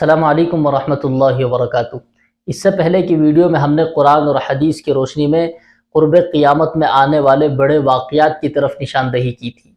السلام علیکم ورحمۃ اللہ وبرکاتہ۔ اس سے پہلے کی ویڈیو میں ہم نے قرآن اور حدیث کی روشنی میں قرب قیامت میں آنے والے بڑے واقعات کی طرف نشاندہی کی تھی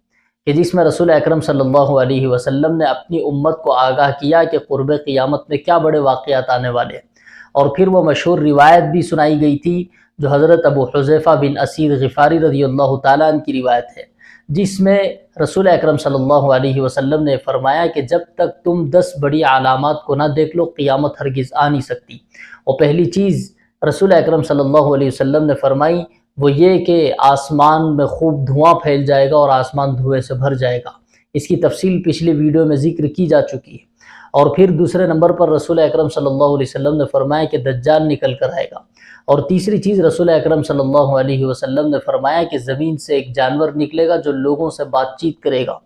کہ جس میں رسول اکرم صلی اللہ علیہ وسلم نے اپنی امت کو آگاہ کیا کہ قرب قیامت میں کیا بڑے واقعات آنے والے ہیں، اور پھر وہ مشہور روایت بھی سنائی گئی تھی جو حضرت ابو حذیفہ بن اسید غفاری رضی اللہ تعالیٰ عنہ کی روایت ہے، جس میں رسول اکرم صلی اللہ علیہ وسلم نے فرمایا کہ جب تک تم 10 بڑی علامات کو نہ دیکھ لو قیامت ہرگز آ نہیں سکتی۔ اور پہلی چیز رسول اکرم صلی اللہ علیہ وسلم نے فرمائی وہ یہ کہ آسمان میں خوب دھواں پھیل جائے گا اور آسمان دھوئے سے بھر جائے گا۔ اس کی تفصیل پچھلی ویڈیو میں ذکر کی جا چکی ہے۔ اور پھر دوسرے نمبر پر رسول اکرم صلی اللہ علیہ وسلم نے فرمایا کہ دجال نکل کر آئے گا۔ اور تیسری چیز رسول اکرم صلی اللہ علیہ وسلم نے فرمایا کہ زمین سے ایک جانور نکلے گا جو لوگوں سے بات چیت کرے گا،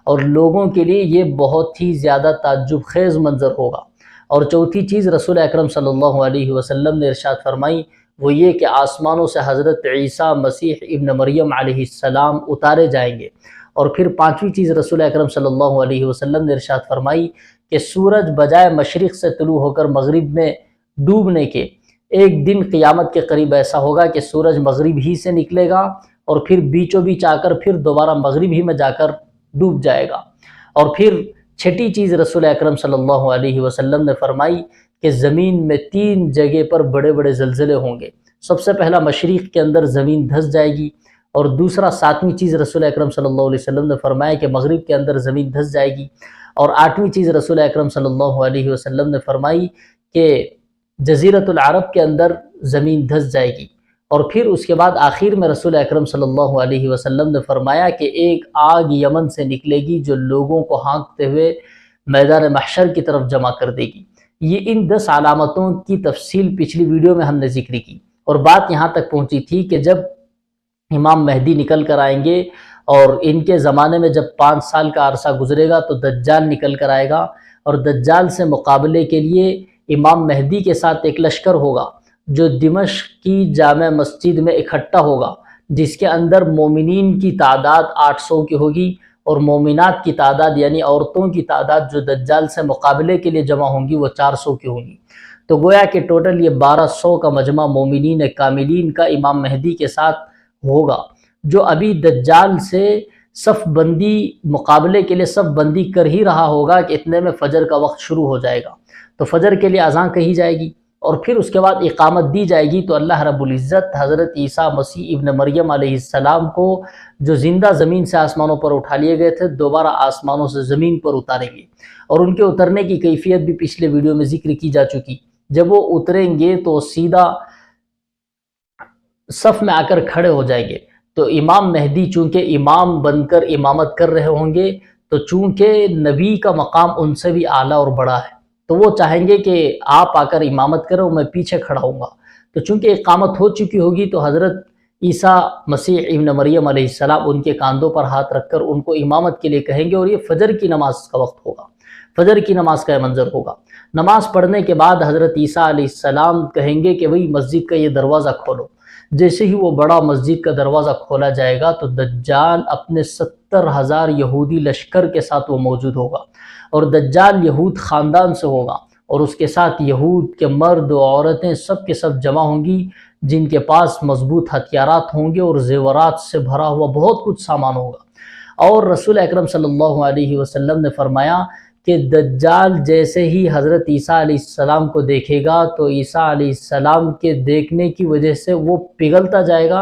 اور لوگوں کے لیے یہ بہت ہی زیادہ تعجب خیز منظر ہوگا۔ اور چوتھی چیز رسول اکرم صلی اللہ علیہ وسلم نے ارشاد فرمائی وہ یہ کہ آسمانوں سے حضرت عیسیٰ مسیح ابن مریم علیہ السلام اتارے جائیں گے۔ اور پھر پانچویں چیز رسول اکرم صلی اللہ علیہ وسلم نے ارشاد فرمائی کہ سورج بجائے مشرق سے طلوع ہو کر مغرب میں ڈوبنے کے ایک دن قیامت کے قریب ایسا ہوگا کہ سورج مغرب ہی سے نکلے گا اور پھر بیچوں بیچ آ کر پھر دوبارہ مغرب ہی میں جا کر ڈوب جائے گا۔ اور پھر چھٹی چیز رسول اکرم صلی اللہ علیہ وسلم نے فرمائی کہ زمین میں 3 جگہ پر بڑے بڑے زلزلے ہوں گے۔ سب سے پہلا مشرق کے اندر زمین دھس جائے گی، اور دوسرا 7ویں چیز رسول اکرم صلی اللہ علیہ وسلم نے فرمایا کہ مغرب کے اندر زمین دھس جائے گی، اور 8ویں چیز رسول اکرم صلی اللہ علیہ وسلم نے فرمائی کہ جزیرۃ العرب کے اندر زمین دھس جائے گی۔ اور پھر اس کے بعد آخر میں رسول اکرم صلی اللہ علیہ وسلم نے فرمایا کہ ایک آگ یمن سے نکلے گی جو لوگوں کو ہانکتے ہوئے میدان محشر کی طرف جمع کر دے گی۔ یہ ان 10 علامتوں کی تفصیل پچھلی ویڈیو میں ہم نے ذکر کی، اور بات یہاں تک پہنچی تھی کہ جب امام مہدی نکل کر آئیں گے اور ان کے زمانے میں جب 5 سال کا عرصہ گزرے گا تو دجال نکل کر آئے گا، اور دجال سے مقابلے کے لیے امام مہدی کے ساتھ ایک لشکر ہوگا جو دمشق کی جامع مسجد میں اکٹھا ہوگا، جس کے اندر مومنین کی تعداد 800 کی ہوگی، اور مومنات کی تعداد یعنی عورتوں کی تعداد جو دجال سے مقابلے کے لیے جمع ہوں گی وہ 400 کی ہوں گی۔ تو گویا کہ ٹوٹل یہ 1200 کا مجمع مومنین کاملین کا امام مہدی کے ساتھ ہوگا، جو ابھی دجال سے صف بندی مقابلے کے لیے صف بندی کر ہی رہا ہوگا کہ اتنے میں فجر کا وقت شروع ہو جائے گا، تو فجر کے لیے اذان کہی جائے گی، اور پھر اس کے بعد اقامت دی جائے گی، تو اللہ رب العزت حضرت عیسیٰ مسیح ابن مریم علیہ السلام کو جو زندہ زمین سے آسمانوں پر اٹھا لیے گئے تھے دوبارہ آسمانوں سے زمین پر اتاریں گے۔ اور ان کے اترنے کی کیفیت بھی پچھلے ویڈیو میں ذکر کی جا چکی۔ جب وہ اتریں گے تو سیدھا صف میں آ کر کھڑے ہو جائیں گے، تو امام مہدی چونکہ امام بن کر امامت کر رہے ہوں گے، تو چونکہ نبی کا مقام ان سے بھی اعلیٰ اور بڑا ہے، تو وہ چاہیں گے کہ آپ آ کر امامت کرو، میں پیچھے کھڑا ہوں گا۔ تو چونکہ اقامت ہو چکی ہوگی تو حضرت عیسیٰ مسیح ابن مریم علیہ السلام ان کے کاندھوں پر ہاتھ رکھ کر ان کو امامت کے لیے کہیں گے، اور یہ فجر کی نماز کا وقت ہوگا، فجر کی نماز کا یہ منظر ہوگا۔ نماز پڑھنے کے بعد حضرت عیسیٰ علیہ السلام کہیں گے کہ وہی مسجد کا یہ دروازہ کھولو۔ جیسے ہی وہ بڑا مسجد کا دروازہ کھولا جائے گا تو دجال اپنے 70,000 یہودی لشکر کے ساتھ وہ موجود ہوگا، اور دجال یہود خاندان سے ہوگا، اور اس کے ساتھ یہود کے مرد و عورتیں سب کے سب جمع ہوں گی جن کے پاس مضبوط ہتھیارات ہوں گے اور زیورات سے بھرا ہوا بہت کچھ سامان ہوگا۔ اور رسول اکرم صلی اللہ علیہ وسلم نے فرمایا کہ دجال جیسے ہی حضرت عیسیٰ علیہ السلام کو دیکھے گا تو عیسیٰ علیہ السلام کے دیکھنے کی وجہ سے وہ پگھلتا جائے گا۔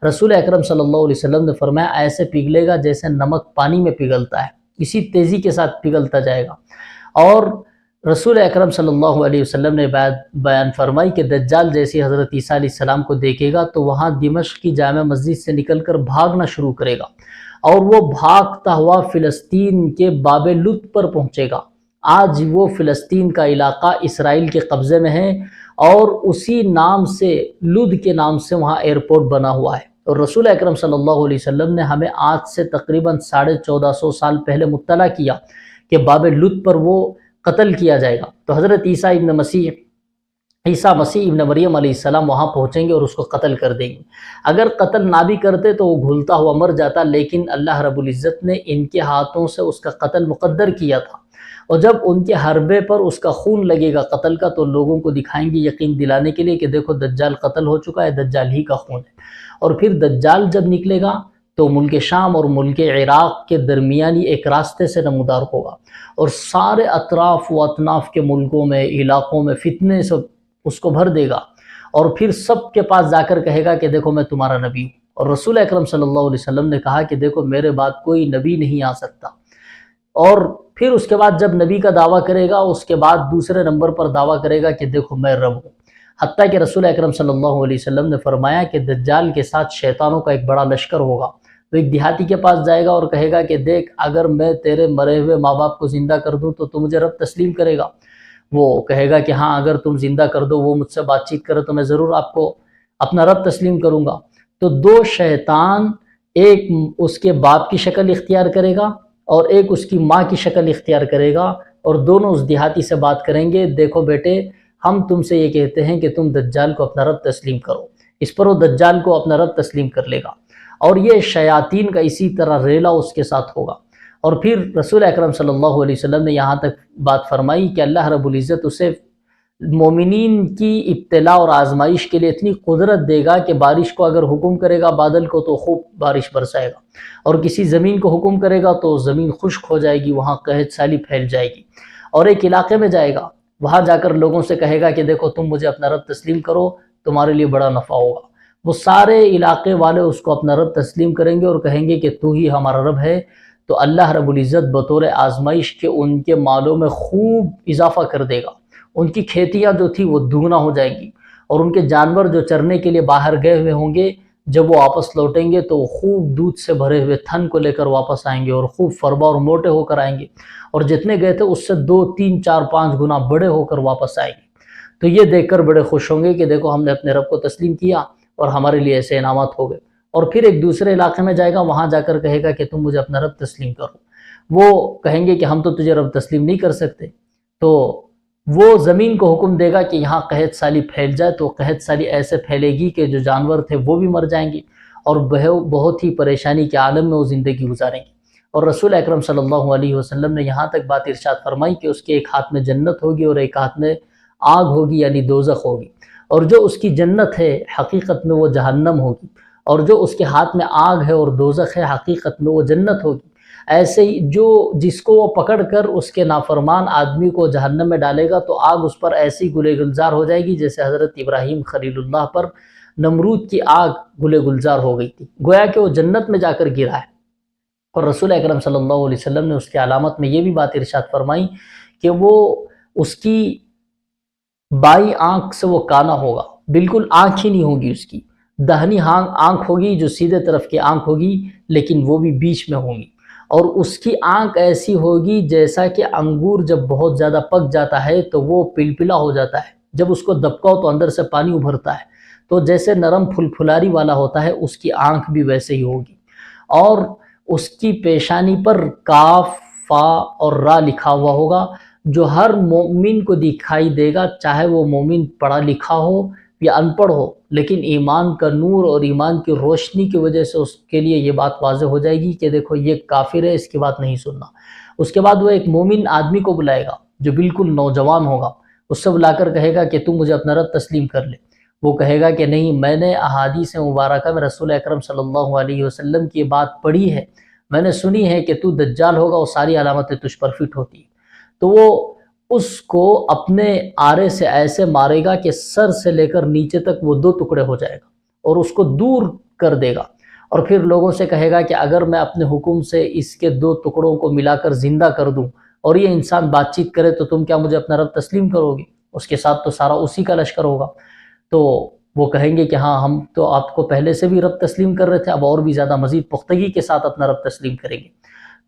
رسول اکرم صلی اللہ علیہ وسلم نے فرمایا ایسے پگھلے گا جیسے نمک پانی میں پگھلتا ہے، اسی تیزی کے ساتھ پگھلتا جائے گا۔ اور رسول اکرم صلی اللہ علیہ وسلم نے بیان فرمائی کہ دجال جیسے حضرت عیسیٰ علیہ السلام کو دیکھے گا تو وہاں دمشق کی جامع مسجد سے نکل کر بھاگنا شروع کرے گا، اور وہ بھاگتا ہوا فلسطین کے باب لد پر پہنچے گا۔ آج وہ فلسطین کا علاقہ اسرائیل کے قبضے میں ہے، اور اسی نام سے لد کے نام سے وہاں ایئرپورٹ بنا ہوا ہے۔ اور رسول اکرم صلی اللہ علیہ وسلم نے ہمیں آج سے تقریباً 1450 سال پہلے مطلع کیا کہ باب لد پر وہ قتل کیا جائے گا۔ تو حضرت عیسیٰ مسیح ابن مریم علیہ السلام وہاں پہنچیں گے اور اس کو قتل کر دیں گے۔ اگر قتل نہ بھی کرتے تو وہ گھلتا ہوا مر جاتا، لیکن اللہ رب العزت نے ان کے ہاتھوں سے اس کا قتل مقدر کیا تھا، اور جب ان کے حربے پر اس کا خون لگے گا قتل کا، تو لوگوں کو دکھائیں گے یقین دلانے کے لیے کہ دیکھو دجال قتل ہو چکا ہے، دجال ہی کا خون ہے۔ اور پھر دجال جب نکلے گا تو ملک شام اور ملک عراق کے درمیانی ایک راستے سے نمودار ہوگا، اور سارے اطراف و اطناف کے ملکوں میں، علاقوں میں فتنے سے اس کو بھر دے گا، اور پھر سب کے پاس جا کر کہے گا کہ دیکھو میں تمہارا نبی ہوں۔ اور رسول اکرم صلی اللہ علیہ وسلم نے کہا کہ دیکھو میرے بعد کوئی نبی نہیں آ سکتا۔ اور پھر اس کے بعد جب نبی کا دعویٰ کرے گا، اس کے بعد دوسرے نمبر پر دعویٰ کرے گا کہ دیکھو میں رب ہوں۔ حتیٰ کہ رسول اکرم صلی اللہ علیہ وسلم نے فرمایا کہ دجال کے ساتھ شیطانوں کا ایک بڑا لشکر ہوگا۔ وہ ایک دیہاتی کے پاس جائے گا اور کہے گا کہ دیکھ اگر میں تیرے مرے ہوئے ماں باپ کو زندہ کر دوں تو مجھے رب تسلیم کرے گا؟ وہ کہے گا کہ ہاں اگر تم زندہ کر دو، وہ مجھ سے بات چیت کرے تو میں ضرور آپ کو اپنا رب تسلیم کروں گا۔ تو دو شیطان، ایک اس کے باپ کی شکل اختیار کرے گا اور ایک اس کی ماں کی شکل اختیار کرے گا، اور دونوں اس دیہاتی سے بات کریں گے، دیکھو بیٹے ہم تم سے یہ کہتے ہیں کہ تم دجال کو اپنا رب تسلیم کرو۔ اس پر وہ دجال کو اپنا رب تسلیم کر لے گا، اور یہ شیاطین کا اسی طرح ریلا اس کے ساتھ ہوگا۔ اور پھر رسول اکرم صلی اللہ علیہ وسلم نے یہاں تک بات فرمائی کہ اللہ رب العزت اسے مومنین کی ابتلا اور آزمائش کے لیے اتنی قدرت دے گا کہ بارش کو اگر حکم کرے گا بادل کو تو خوب بارش برسائے گا، اور کسی زمین کو حکم کرے گا تو زمین خشک ہو جائے گی، وہاں قحط سالی پھیل جائے گی۔ اور ایک علاقے میں جائے گا، وہاں جا کر لوگوں سے کہے گا کہ دیکھو تم مجھے اپنا رب تسلیم کرو، تمہارے لیے بڑا نفع ہوگا۔ وہ سارے علاقے والے اس کو اپنا رب تسلیم کریں گے اور کہیں گے کہ تو ہی ہمارا رب ہے۔ تو اللہ رب العزت بطور آزمائش کے ان کے مالوں میں خوب اضافہ کر دے گا، ان کی کھیتیاں جو تھی وہ دوگنا ہو جائیں گی، اور ان کے جانور جو چرنے کے لیے باہر گئے ہوئے ہوں گے جب وہ واپس لوٹیں گے تو خوب دودھ سے بھرے ہوئے تھن کو لے کر واپس آئیں گے، اور خوب فربا اور موٹے ہو کر آئیں گے، اور جتنے گئے تھے اس سے 2 3 4 5 گنا بڑے ہو کر واپس آئیں گے۔ تو یہ دیکھ کر بڑے خوش ہوں گے کہ دیکھو ہم نے اپنے رب کو تسلیم کیا اور ہمارے لیے ایسے انعامات ہو گئے۔ اور پھر ایک دوسرے علاقے میں جائے گا، وہاں جا کر کہے گا کہ تم مجھے اپنا رب تسلیم کرو۔ وہ کہیں گے کہ ہم تو تجھے رب تسلیم نہیں کر سکتے۔ تو وہ زمین کو حکم دے گا کہ یہاں قحط سالی پھیل جائے، تو قحط سالی ایسے پھیلے گی کہ جو جانور تھے وہ بھی مر جائیں گے، اور بہت ہی پریشانی کے عالم میں وہ زندگی گزاریں گے۔ اور رسول اکرم صلی اللہ علیہ وسلم نے یہاں تک بات ارشاد فرمائی کہ اس کے ایک ہاتھ میں جنت ہوگی اور ایک ہاتھ میں آگ ہوگی، یعنی دوزخ ہوگی، اور جو اس کی جنت ہے حقیقت میں وہ جہنم ہوگی، اور جو اس کے ہاتھ میں آگ ہے اور دوزخ ہے حقیقت میں وہ جنت ہوگی۔ ایسے ہی جس کو وہ پکڑ کر اس کے نافرمان آدمی کو جہنم میں ڈالے گا تو آگ اس پر ایسی گلے گلزار ہو جائے گی جیسے حضرت ابراہیم خلیل اللہ پر نمرود کی آگ گلے گلزار ہو گئی تھی، گویا کہ وہ جنت میں جا کر گرا ہے۔ اور رسول اکرم صلی اللہ علیہ وسلم نے اس کی علامت میں یہ بھی بات ارشاد فرمائی کہ وہ اس کی بائیں آنکھ سے وہ کانا ہوگا، بالکل آنکھ ہی نہیں ہوگی اس کی، دہنی آنکھ ہوگی جو سیدھے طرف کی آنکھ ہوگی لیکن وہ بھی بیچ میں ہوں گی، اور اس کی آنکھ ایسی ہوگی جیسا کہ انگور جب بہت زیادہ پک جاتا ہے تو وہ پلپلا ہو جاتا ہے، جب اس کو دبکاؤ تو اندر سے پانی ابھرتا ہے، تو جیسے نرم پھلپھلاری والا ہوتا ہے اس کی آنکھ بھی ویسے ہی ہوگی۔ اور اس کی پیشانی پر کاف، فا اور را لکھا ہوا ہوگا، جو ہر مومن کو دکھائی دے گا، چاہے وہ مومن پڑھا لکھا ہو یا ان پڑھ ہو، لیکن ایمان کا نور اور ایمان کی روشنی کی وجہ سے اس کے لیے یہ بات واضح ہو جائے گی کہ دیکھو یہ کافر ہے، اس کی بات نہیں سننا۔ اس کے بعد وہ ایک مومن آدمی کو بلائے گا جو بالکل نوجوان ہوگا، اس سے بلا کر کہے گا کہ تم مجھے اپنا رب تسلیم کر لے۔ وہ کہے گا کہ نہیں، میں نے احادیث مبارکہ میں رسول اکرم صلی اللہ علیہ وسلم کی بات پڑھی ہے، میں نے سنی ہے کہ تو دجال ہوگا، وہ ساری علامتیں تجھ پر فٹ ہوتی ہیں۔ تو وہ اس کو اپنے آرے سے ایسے مارے گا کہ سر سے لے کر نیچے تک وہ 2 ٹکڑے ہو جائے گا، اور اس کو دور کر دے گا، اور پھر لوگوں سے کہے گا کہ اگر میں اپنے حکم سے اس کے 2 ٹکڑوں کو ملا کر زندہ کر دوں اور یہ انسان بات چیت کرے تو تم کیا مجھے اپنا رب تسلیم کرو گے؟ اس کے ساتھ تو سارا اسی کا لشکر ہوگا۔ تو وہ کہیں گے کہ ہاں ہم تو آپ کو پہلے سے بھی رب تسلیم کر رہے تھے، اب اور بھی زیادہ مزید پختگی کے ساتھ اپنا رب تسلیم کریں گے۔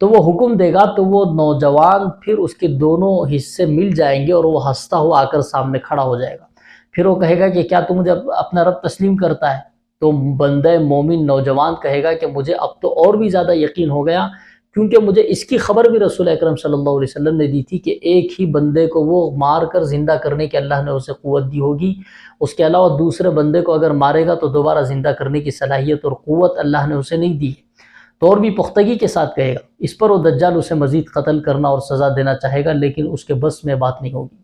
تو وہ حکم دے گا تو وہ نوجوان پھر اس کے دونوں حصے مل جائیں گے اور وہ ہنستا ہوا آ کر سامنے کھڑا ہو جائے گا۔ پھر وہ کہے گا کہ کیا تم مجھے اپنا رب تسلیم کرتا ہے؟ تو بندہ مومن نوجوان کہے گا کہ مجھے اب تو اور بھی زیادہ یقین ہو گیا، کیونکہ مجھے اس کی خبر بھی رسول اکرم صلی اللہ علیہ وسلم نے دی تھی کہ ایک ہی بندے کو وہ مار کر زندہ کرنے کے اللہ نے اسے قوت دی ہوگی، اس کے علاوہ دوسرے بندے کو اگر مارے گا تو دوبارہ زندہ کرنے کی صلاحیت اور قوت اللہ نے اسے نہیں دی ہے۔ تو اور بھی پختگی کے ساتھ کہے گا۔ اس پر وہ دجال اسے مزید قتل کرنا اور سزا دینا چاہے گا، لیکن اس کے بس میں بات نہیں ہوگی۔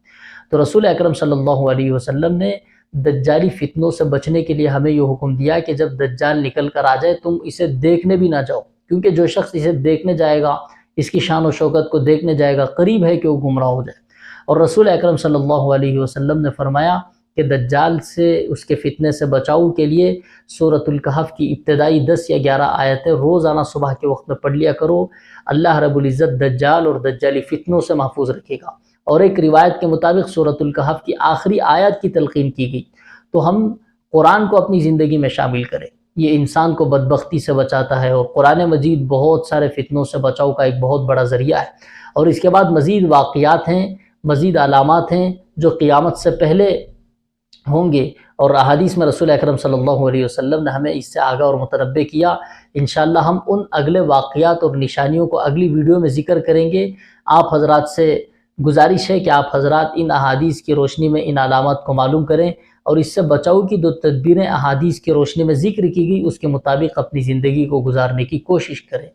تو رسول اکرم صلی اللہ علیہ وسلم نے دجالی فتنوں سے بچنے کے لیے ہمیں یہ حکم دیا کہ جب دجال نکل کر آ جائے تم اسے دیکھنے بھی نہ جاؤ، کیونکہ جو شخص اسے دیکھنے جائے گا، اس کی شان و شوکت کو دیکھنے جائے گا، قریب ہے کہ وہ گمراہ ہو جائے۔ اور رسول اکرم صلی اللہ علیہ وسلم نے فرمایا کہ دجال سے، اس کے فتنے سے بچاؤ کے لیے سورۃ الکہف کی ابتدائی 10 یا 11 آیتیں روزانہ صبح کے وقت میں پڑھ لیا کرو۔ اللہ رب العزت دجال اور دجالی فتنوں سے محفوظ رکھے گا۔ اور ایک روایت کے مطابق سورۃ الکہف کی آخری آیت کی تلقین کی گئی۔ تو ہم قرآن کو اپنی زندگی میں شامل کریں، یہ انسان کو بدبختی سے بچاتا ہے، اور قرآن مجید بہت سارے فتنوں سے بچاؤ کا ایک بہت بڑا ذریعہ ہے۔ اور اس کے بعد مزید واقعات ہیں، مزید علامات ہیں جو قیامت سے پہلے ہوں گے، اور احادیث میں رسول اکرم صلی اللہ علیہ وسلم نے ہمیں اس سے آگاہ اور متنبہ کیا۔ انشاءاللہ ہم ان اگلے واقعات اور نشانیوں کو اگلی ویڈیو میں ذکر کریں گے۔ آپ حضرات سے گزارش ہے کہ آپ حضرات ان احادیث کی روشنی میں ان علامات کو معلوم کریں، اور اس سے بچاؤ کی جو تدبیریں احادیث کی روشنی میں ذکر کی گئی اس کے مطابق اپنی زندگی کو گزارنے کی کوشش کریں۔